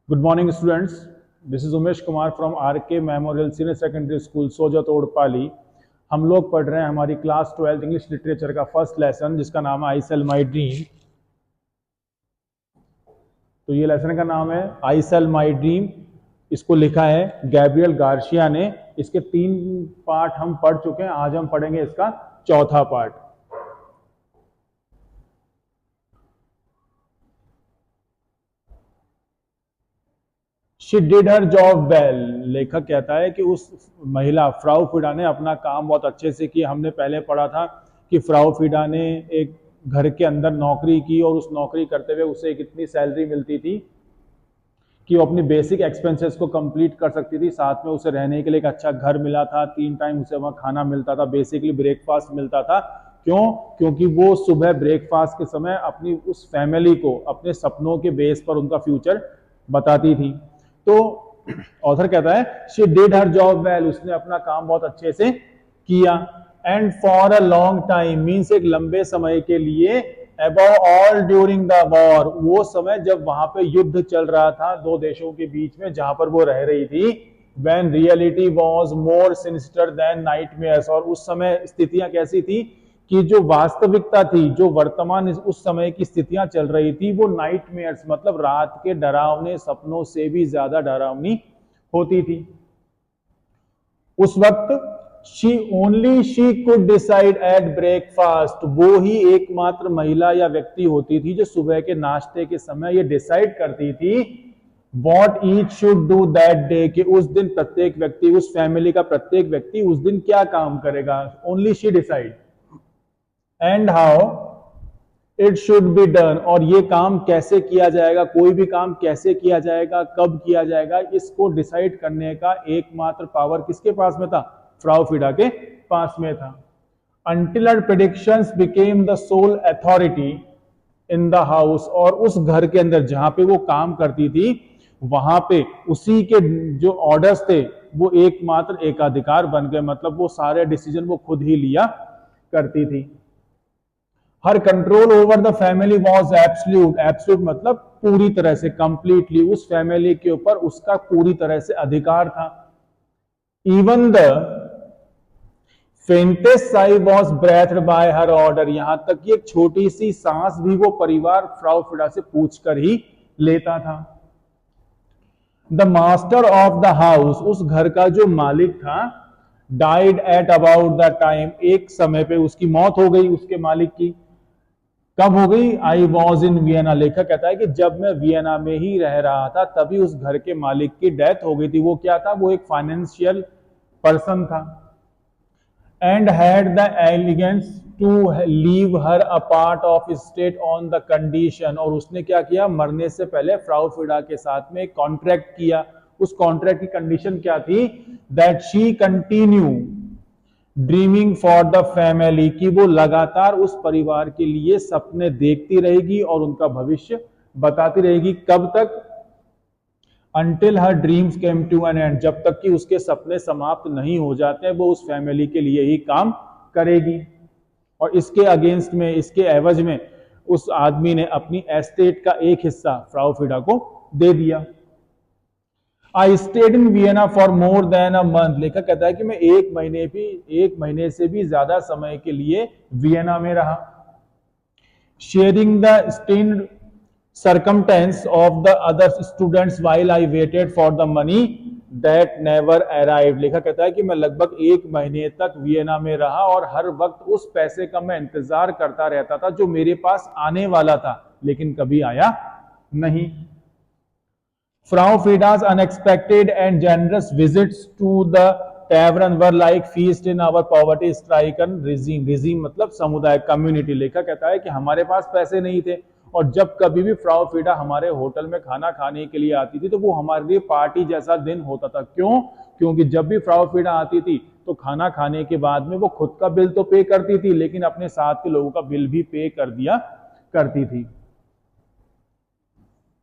Good morning, students. This is Umesh Kumar from RK memorial senior secondary school सोजा तोड़पाली। हम लोग पढ़ रहे हैं हमारी क्लास 12 इंग्लिश लिटरेचर का फर्स्ट लेसन जिसका नाम है आई सेल माई ड्रीम। तो ये लेसन का नाम है आई सेल माई ड्रीम। इसको लिखा है गैब्रियल गार्शिया ने। इसके 3 पार्ट हम पढ़ चुके हैं, आज हम पढ़ेंगे इसका चौथा part. She did her job well. लेखक कहता है कि उस महिला फ्राउ फिडा ने अपना काम बहुत अच्छे से किया। हमने पहले पढ़ा था कि फ्राउ फिडा ने एक घर के अंदर नौकरी की और उस नौकरी करते हुए उसे कितनी सैलरी मिलती थी कि वो अपनी बेसिक एक्सपेंसेस को कंप्लीट कर सकती थी। साथ में उसे रहने के लिए एक अच्छा घर मिला था, 3 टाइम उसे वहाँ खाना मिलता था, बेसिकली ब्रेकफास्ट मिलता था। क्यों? क्योंकि वो सुबह ब्रेकफास्ट के समय अपनी उस फैमिली को अपने सपनों के बेस पर उनका फ्यूचर बताती थी। तो ऑथर कहता है she did her job well, उसने अपना काम बहुत अच्छे से किया। And for a long time means एक लंबे समय के लिए, above all during the war, वो समय जब वहां पे युद्ध चल रहा था 2 देशों के बीच में जहां पर वो रह रही थी। When reality was more sinister than nightmares, और उस समय स्थितियां कैसी थी कि जो वास्तविकता थी, जो वर्तमान उस समय की स्थितियां चल रही थी, वो नाइटमेयर्स मतलब रात के डरावने सपनों से भी ज्यादा डरावनी होती थी। उस वक्त she could decide at breakfast, वो ही एकमात्र महिला या व्यक्ति होती थी जो सुबह के नाश्ते के समय ये डिसाइड करती थी what each should do that day, कि उस दिन प्रत्येक व्यक्ति, उस फैमिली का प्रत्येक व्यक्ति उस दिन क्या काम करेगा। Only she decide and how it should be done, और ये काम कैसे किया जाएगा, कोई भी काम कैसे किया जाएगा, कब किया जाएगा, इसको डिसाइड करने का एकमात्र पावर किसके पास में था? फ्राउ फिडा के पास में था। Until her predictions became the sole authority in the house, और उस घर के अंदर जहां पे वो काम करती थी वहां पे उसी के जो ऑर्डर्स थे वो एकमात्र एकाधिकार बन गए, मतलब वो सारे डिसीजन वो खुद ही लिया करती थी। Her control over the family was absolute, absolute मतलब पूरी तरह से, कंप्लीटली उस फैमिली के ऊपर उसका पूरी तरह से अधिकार था। Even the faintest sigh was breathed by her order, यहां तक कि एक छोटी सी सांस भी वो परिवार फ्राउ फिडा से पूछकर ही लेता था। The master of the house, उस घर का जो मालिक था, died at about the time, एक समय पे उसकी मौत हो गई उसके मालिक की। कब हो गई? आई वॉज इन वियना, लेखक कहता है कि जब मैं वियना में ही रह रहा था तभी उस घर के मालिक की डेथ हो गई थी। वो क्या था? वो एक फाइनेंशियल पर्सन था। And had the elegance to leave her a part of state on the condition, और उसने क्या किया? मरने से पहले फ्राउ फिडा के साथ में एक कॉन्ट्रैक्ट किया। उस कॉन्ट्रैक्ट की कंडीशन क्या थी? That she continue dreaming for the family, कि वो लगातार उस परिवार के लिए सपने देखती रहेगी और उनका भविष्य बताती रहेगी। कब तक? Until her dreams came to an end, जब तक कि उसके सपने समाप्त नहीं हो जाते वो उस फैमिली के लिए ही काम करेगी। और इसके अगेंस्ट में, इसके एवज में उस आदमी ने अपनी एस्टेट का एक हिस्सा फ्राउ फिडा को दे दिया। I stayed in Vienna for more than a month, लेखक कहता है कि मैं एक महीने से भी ज्यादा समय के लिए वियना में रहा। Sharing the stained circumstance of the other students while I waited for the money that never arrived, लेखक कहता है कि मैं लगभग 1 महीने तक वियना में रहा और हर वक्त उस पैसे का मैं इंतजार करता रहता था जो मेरे पास आने वाला था लेकिन कभी आया नहीं। Frau Frida's unexpected and generous visits to the tavern were like feast in our poverty stricken regime, regime मतलब समुदाय, कम्युनिटी। लेखक कहता है कि हमारे पास पैसे नहीं थे और जब कभी भी फ्राउ फिडा हमारे होटल में खाना खाने के लिए आती थी तो वो हमारे लिए पार्टी जैसा दिन होता था। क्यों? क्योंकि जब भी फ्राउ फिडा आती थी तो खाना खाने के बाद में वो खुद का बिल तो पे करती थी लेकिन अपने साथ के लोगों का बिल भी पे कर दिया करती थी।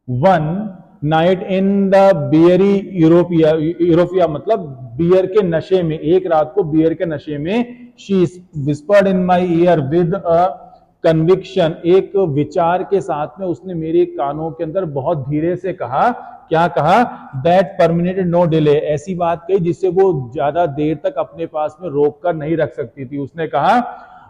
One night in the beery यूरोपिया मतलब बियर के नशे में, एक रात को बियर के नशे में, she whispered in my year with a conviction, एक विचार के साथ में उसने मेरे कानों के अंदर बहुत धीरे से कहा, क्या कहा, दैट परमिनेटेड नो डिले, ऐसी बात कही जिससे वो ज्यादा देर तक अपने पास में रोक कर नहीं रख सकती थी। उसने कहा,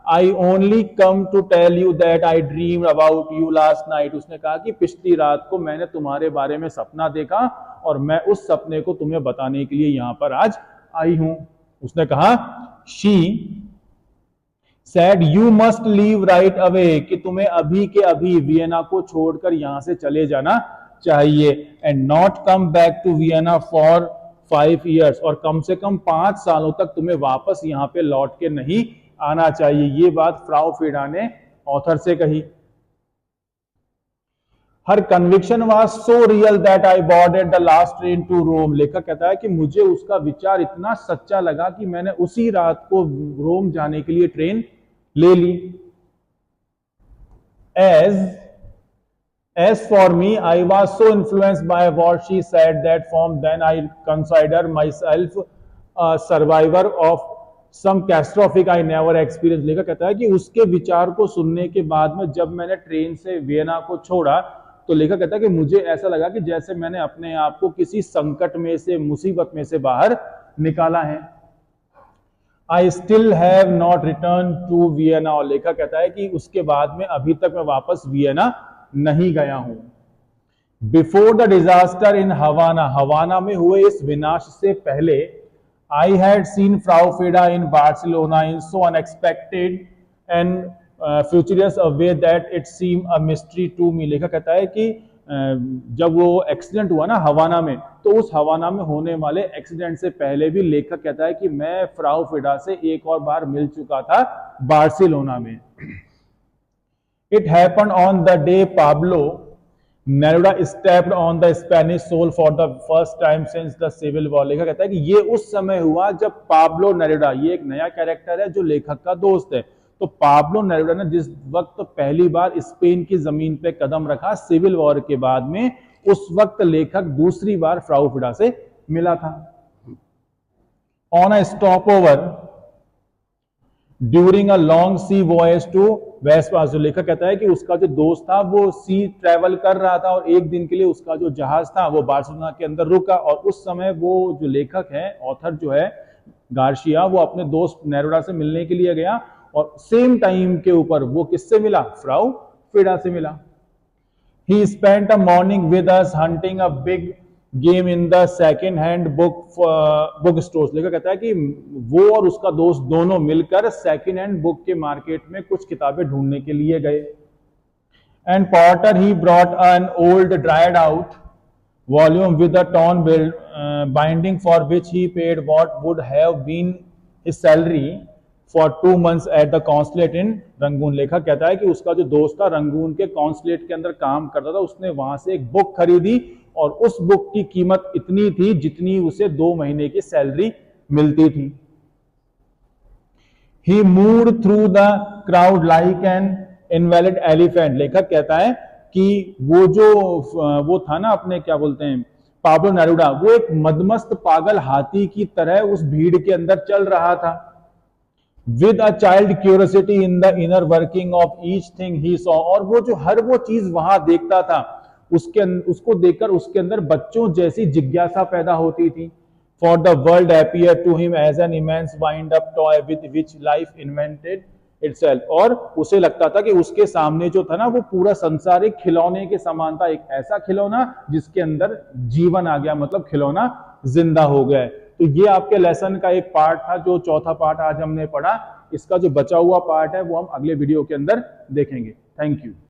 I only come to tell you that I dream about you last night, उसने कहा कि पिछली रात को मैंने तुम्हारे बारे में सपना देखा और मैं उस सपने को तुम्हें बताने के लिए यहां पर आज आई हूं। उसने कहा, she said you must leave right away, कि तुम्हें अभी के अभी वियना को छोड़कर यहां से चले जाना चाहिए, and not come back to Vienna for 5 years, और कम से कम 5 सालों तक तुम्हें वापस यहां पे लौट के नहीं आना चाहिए। ये बात फ्राउ फ्रीडा ने ऑथर से कही। Her conviction was so real that I boarded the last train to Rome, लेखक कहता है कि मुझे उसका विचार इतना सच्चा लगा कि मैंने उसी रात को रोम जाने के लिए ट्रेन ले ली। As for me, I was so influenced by what she said that from then I consider myself a survivor of some catastrophic I never experienced। लेखक कहता है कि उसके विचार को सुनने के बाद में जब मैंने ट्रेन से वियना को छोड़ा तो लेखक कहता है कि मुझे ऐसा लगा कि जैसे मैंने अपने आप को किसी संकट में से, मुसीबत में से बाहर निकाला है। I still have not return to Vienna, और लेखक कहता है कि उसके बाद में अभी तक मैं वापस वियना नहीं गया हूं। Before the disaster in Havana, Havana में हुए इस विनाश से पहले, I had seen Frau Frieda in Barcelona in so unexpected and furious a way that it seem a mystery to me. लेखक कहता है कि जब वो एक्सीडेंट हुआ ना हवाना में, तो उस हवाना में होने वाले एक्सीडेंट से पहले भी लेखक कहता है कि मैं फ्राउ फ्रीडा से एक और बार मिल चुका था बार्सिलोना में। It happened on the day Pablo Neruda stepped on the Spanish soil for the first time since the Civil War। लेखक कहता है कि ये उस समय हुआ जब पाब्लो नेरुडा, ये एक नया कैरेक्टर है जो लेखक का दोस्त है, तो पाब्लो नेरुडा ने जिस वक्त पहली बार स्पेन की जमीन पे कदम रखा सिविल वॉर के बाद में, उस वक्त लेखक दूसरी बार फ्राउ फ्रीडा से मिला था। On a stop over during a long sea voyage to Vespas, जो लेखक कहता है कि उसका जो दोस्त था वो सी ट्रेवल कर रहा था और एक दिन के लिए उसका जो जहाज था वो बार्सिलोना के अंदर रुका, और उस समय वो जो लेखक है, ऑथर जो है गार्शिया, वो अपने दोस्त नेरुडा से मिलने के लिए गया और सेम टाइम के ऊपर वो किससे मिला, फ्राउ फ्रीडा से मिला। ही spent a morning with us hunting a big game in the second hand book stores. लेकर कहता है कि वो और उसका दोस्त दोनों मिलकर सेकेंड हैंड बुक के मार्केट में कुछ किताबें ढूंढने के लिए गए। And Potter he brought an old dried out volume with a torn binding for which he paid what would have been his salary for 2 months at the consulate in Rangoon. लेखक कहता है कि उसका जो दोस्त था रंगून के consulate के अंदर काम करता था, उसने वहां से एक बुक खरीदी और उस बुक की कीमत इतनी थी जितनी उसे 2 महीने की सैलरी मिलती थी। He moved through the crowd like an invalid elephant। लेखक कहता है कि वो था ना, अपने क्या बोलते हैं, पाब्लो नेरुडा, वो एक मदमस्त पागल हाथी की तरह उस भीड़ के अंदर चल रहा था। With a child curiosity in the inner working of each thing he saw, और वो जो हर वो चीज वहां देखता था उसको देखकर उसके अंदर बच्चों जैसी जिज्ञासा पैदा होती थी। For the world appeared to him as an immense wind-up toy with which life invented itself। और उसे लगता था कि उसके सामने जो था ना वो पूरा संसार एक खिलौने के समान था, एक ऐसा खिलौना जिसके अंदर जीवन आ गया, मतलब खिलौना जिंदा हो गया। तो ये आपके लेसन का एक पार्ट था, जो चौथा पार्ट आज हमने पढ़ा। इसका जो बचा हुआ पार्ट है वो हम अगले वीडियो के अंदर देखेंगे। Thank you.